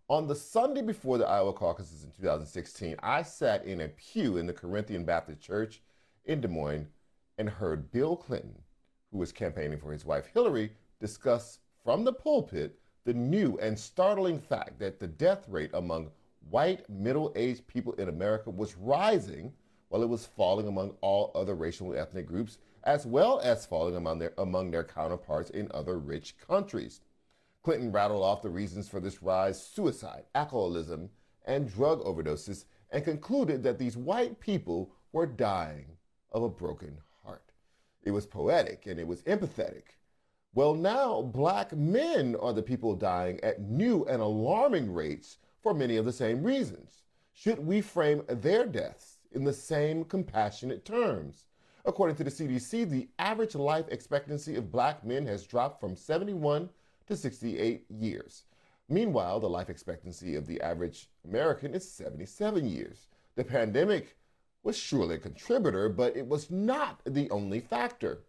On the Sunday before the Iowa caucuses in 2016, I sat in a pew in the Corinthian Baptist Church in Des Moines and heard Bill Clinton, who was campaigning for his wife Hillary, discuss from the pulpit the new and startling fact that the death rate among white middle aged people in America was rising while it was falling among all other racial and ethnic groups, as well as falling among their counterparts in other rich countries. Clinton rattled off the reasons for this rise: suicide, alcoholism, and drug overdoses, and concluded that these white people were dying of a broken heart. It was poetic and it was empathetic. Well, now black men are the people dying at new and alarming rates for many of the same reasons. Should we frame their deaths in the same compassionate terms? According to the CDC, the average life expectancy of black men has dropped from 71 to 68 years. Meanwhile, the life expectancy of the average American is 77 years. The pandemic was surely a contributor, but it was not the only factor.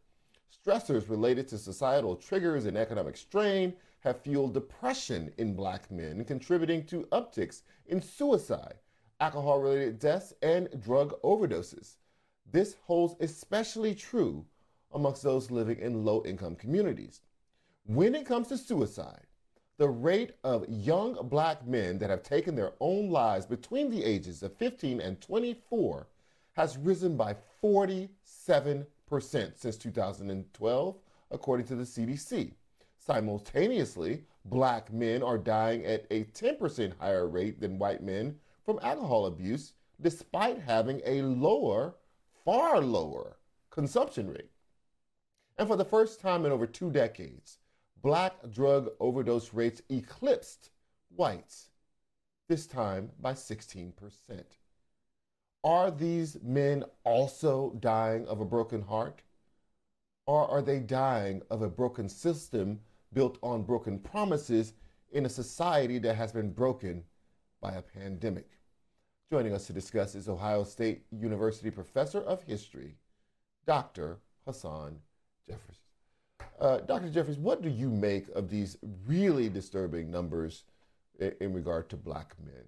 Stressors related to societal triggers and economic strain have fueled depression in black men, contributing to upticks in suicide, alcohol related deaths, and drug overdoses. This holds especially true amongst those living in low income communities. When it comes to suicide, the rate of young black men that have taken their own lives between the ages of 15 and 24 has risen by 47% since 2012, according to the CDC. Simultaneously, black men are dying at a 10% higher rate than white men from alcohol abuse, despite having a lower, far lower consumption rate. And for the first time in over 2 decades, black drug overdose rates eclipsed whites, this time by 16%. Are these men also dying of a broken heart? Or are they dying of a broken system built on broken promises in a society that has been broken by a pandemic? Joining us to discuss is Ohio State University professor of history, Dr. Hasan Jeffries. Dr. Jeffries, what do you make of these really disturbing numbers in regard to black men?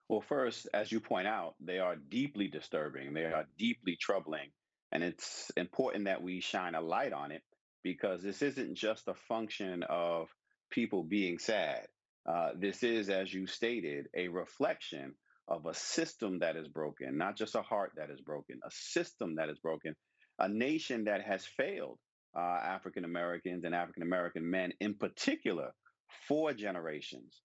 Well, first, as you point out, they are deeply disturbing. They are deeply troubling. And it's important that we shine a light on it because this isn't just a function of people being sad. This is, as you stated, a reflection of a system that is broken, not just a heart that is broken, a system that is broken, a nation that has failed African Americans and African American men in particular for generations.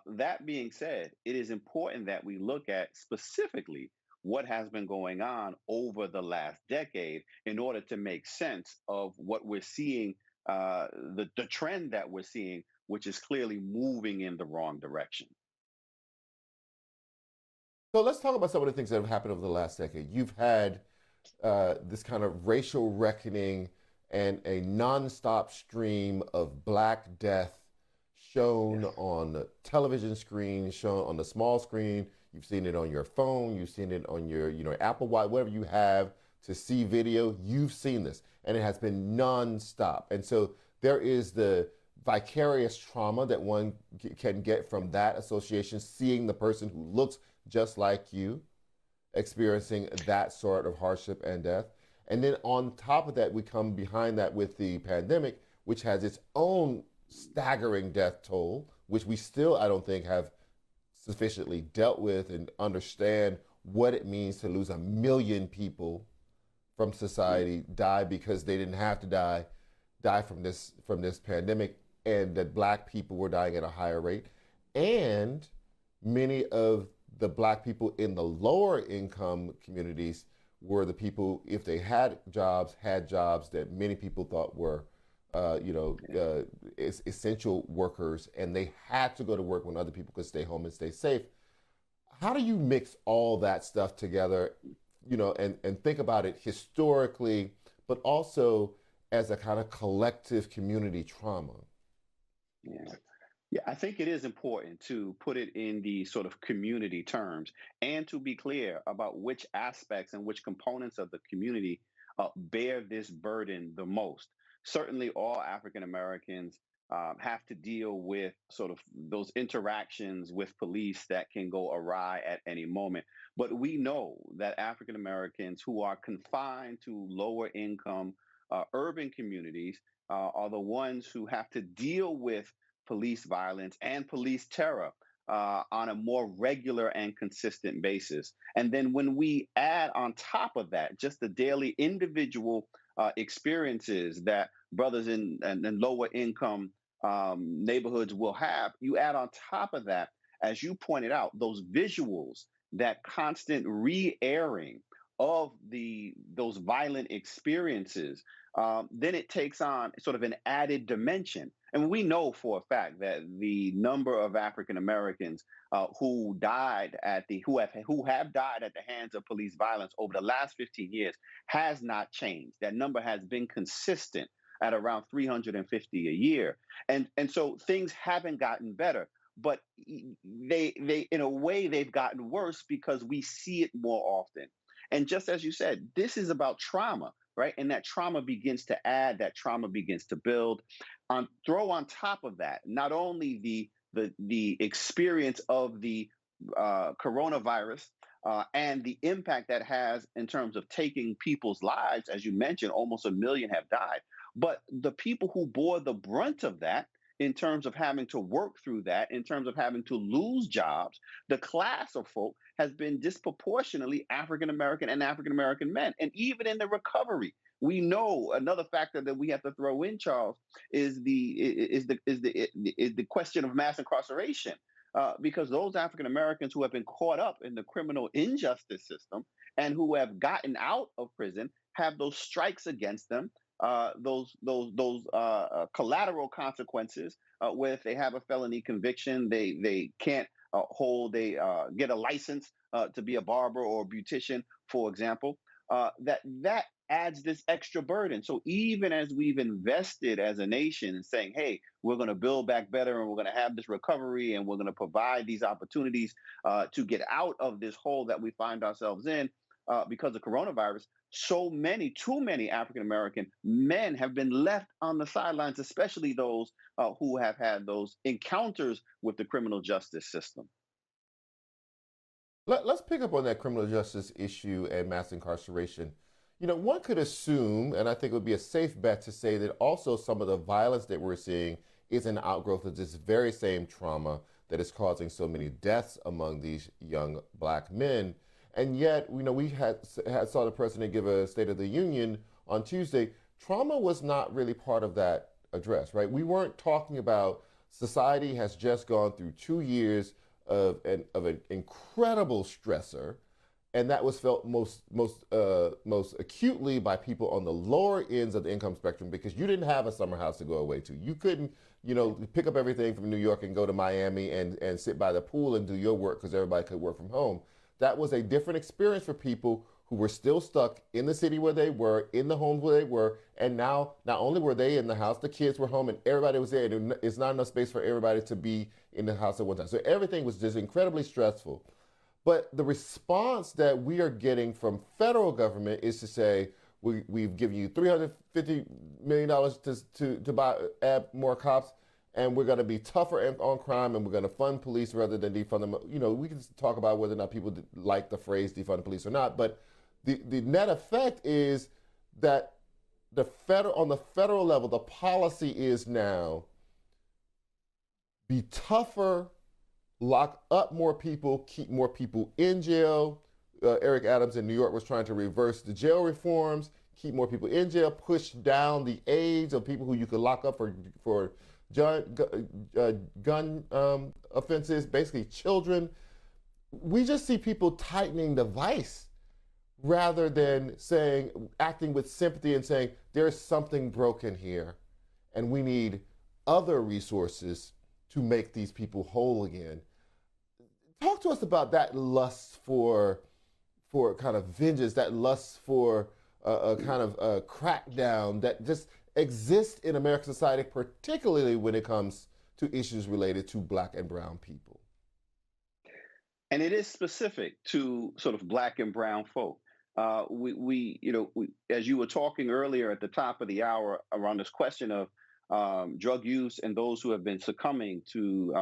That being said, it is important that we look at specifically what has been going on over the last decade in order to make sense of what we're seeing, the trend that we're seeing, which is clearly moving in the wrong direction. So let's talk about some of the things that have happened over the last decade. You've had this kind of racial reckoning and a nonstop stream of black death shown Yes. on the television screen, shown on the small screen. You've seen it on your phone. You've seen it on your, Apple Watch, whatever you have to see video. You've seen this, and it has been nonstop. And so there is the vicarious trauma that one can get from that association, seeing the person who looks just like you experiencing that sort of hardship and death. And then on top of that, we come behind that with the pandemic, which has its own staggering death toll, which we still, I don't think, have sufficiently dealt with and understand what it means to lose 1 million people from Yeah. society, die because they didn't have to die from this pandemic, and that black people were dying at a higher rate, and many of the black people in the lower income communities were the people, if they had jobs that many people thought were, Yeah. essential workers, and they had to go to work when other people could stay home and stay safe. How do you mix all that stuff together, and think about it historically, but also as a kind of collective community trauma? Yeah. Yeah, I think it is important to put it in the sort of community terms and to be clear about which aspects and which components of the community bear this burden the most. Certainly, all African Americans have to deal with sort of those interactions with police that can go awry at any moment. But we know that African Americans who are confined to lower income urban communities are the ones who have to deal with police violence and police terror on a more regular and consistent basis. And then when we add on top of that just the daily individual experiences that brothers in lower income neighborhoods will have, you add on top of that, as you pointed out, those visuals, that constant re-airing of those violent experiences, then it takes on sort of an added dimension. And we know for a fact that the number of African Americans who have died at the hands of police violence over the last 15 years has not changed. That number has been consistent at around 350 a year, and so things haven't gotten better. But they in a way they've gotten worse because we see it more often. And just as you said, this is about trauma, right? And that trauma begins to add, that trauma begins to build. Throw on top of that not only the experience of the coronavirus and the impact that has in terms of taking people's lives, as you mentioned, almost a million have died. But the people who bore the brunt of that, in terms of having to work through that, in terms of having to lose jobs, the class of folk has been disproportionately African American and African American men. And even in the recovery, we know another factor that we have to throw in, Charles, is the question of mass incarceration. Because those African Americans who have been caught up in the criminal injustice system and who have gotten out of prison have those strikes against them, those collateral consequences, where if they have a felony conviction, they can't get a license to be a barber or a beautician, for example. That adds this extra burden. So even as we've invested as a nation in saying, hey, we're going to build back better and we're going to have this recovery and we're going to provide these opportunities to get out of this hole that we find ourselves in because of coronavirus, too many African American men have been left on the sidelines, especially those who have had those encounters with the criminal justice system. Let's pick up on that criminal justice issue and mass incarceration. One could assume, and I think it would be a safe bet to say that also some of the violence that we're seeing is an outgrowth of this very same trauma that is causing so many deaths among these young black men. And yet, we had saw the president give a State of the Union on Tuesday. Trauma was not really part of that address, right? We weren't talking about society has just gone through 2 years of an incredible stressor, and that was felt most acutely by people on the lower ends of the income spectrum because you didn't have a summer house to go away to. You couldn't, pick up everything from New York and go to Miami and sit by the pool and do your work because everybody could work from home. That was a different experience for people who were still stuck in the city where they were, in the homes where they were, and now not only were they in the house, the kids were home and everybody was there. And it's not enough space for everybody to be in the house at one time. So everything was just incredibly stressful. But the response that we are getting from federal government is to say, we've given you $350 million to buy add more cops, and we're going to be tougher on crime, and we're going to fund police rather than defund them. We can talk about whether or not people like the phrase defund police or not, but the net effect is that on the federal level, the policy is now be tougher, lock up more people, keep more people in jail. Eric Adams in New York was trying to reverse the jail reforms, keep more people in jail, push down the age of people who you could lock up for gun offenses, basically children. We just see people tightening the vice rather than acting with sympathy and saying, there's something broken here and we need other resources to make these people whole again. Talk to us about that lust for kind of vengeance, that lust for a kind of a crackdown that just exists in American society, particularly when it comes to issues related to black and brown people. And it is specific to sort of black and brown folk. We as you were talking earlier at the top of the hour around this question of drug use and those who have been succumbing to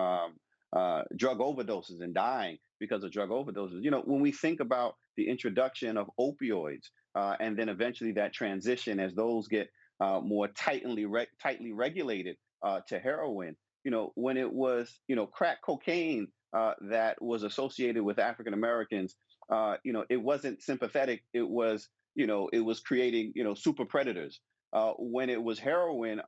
drug overdoses and dying because of drug overdoses. When we think about the introduction of opioids and then eventually that transition as those get more tightly regulated to heroin, when it was, crack cocaine that was associated with African Americans, it wasn't sympathetic. It was creating, super predators. When it was heroin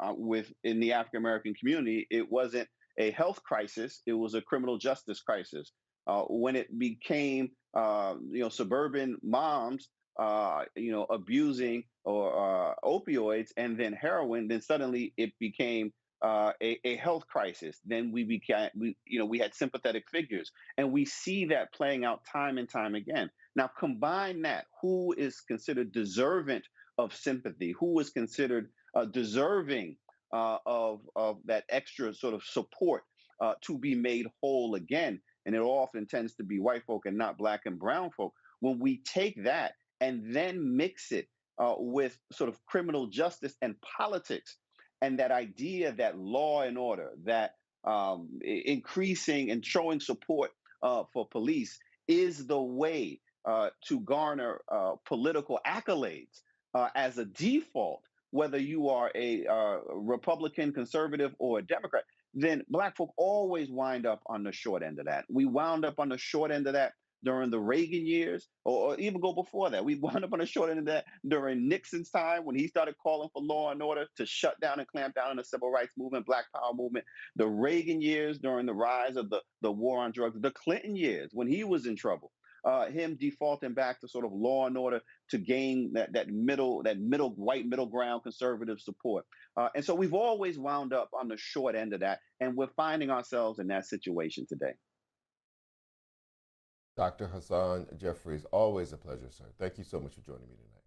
in the African American community, it wasn't a health crisis; it was a criminal justice crisis. When it became, suburban moms, abusing or opioids and then heroin, then suddenly it became a health crisis. Then we had sympathetic figures, and we see that playing out time and time again. Now, combine that: who is considered deserving of sympathy, who is considered deserving of that extra sort of support to be made whole again. And it often tends to be white folk and not black and brown folk. When we take that and then mix it with sort of criminal justice and politics, and that idea that law and order, that increasing and showing support for police is the way to garner political accolades as a default, whether you are a Republican, conservative, or a Democrat, then black folk always wind up on the short end of that. We wound up on the short end of that during the Reagan years, or even go before that. We wound up on the short end of that during Nixon's time when he started calling for law and order to shut down and clamp down on the civil rights movement, Black Power movement. The Reagan years during the rise of the war on drugs. The Clinton years when he was in trouble. Him defaulting back to sort of law and order to gain that middle white middle ground conservative support. And so we've always wound up on the short end of that, and we're finding ourselves in that situation today. Dr. Hasan Jeffries, always a pleasure, sir. Thank you so much for joining me tonight.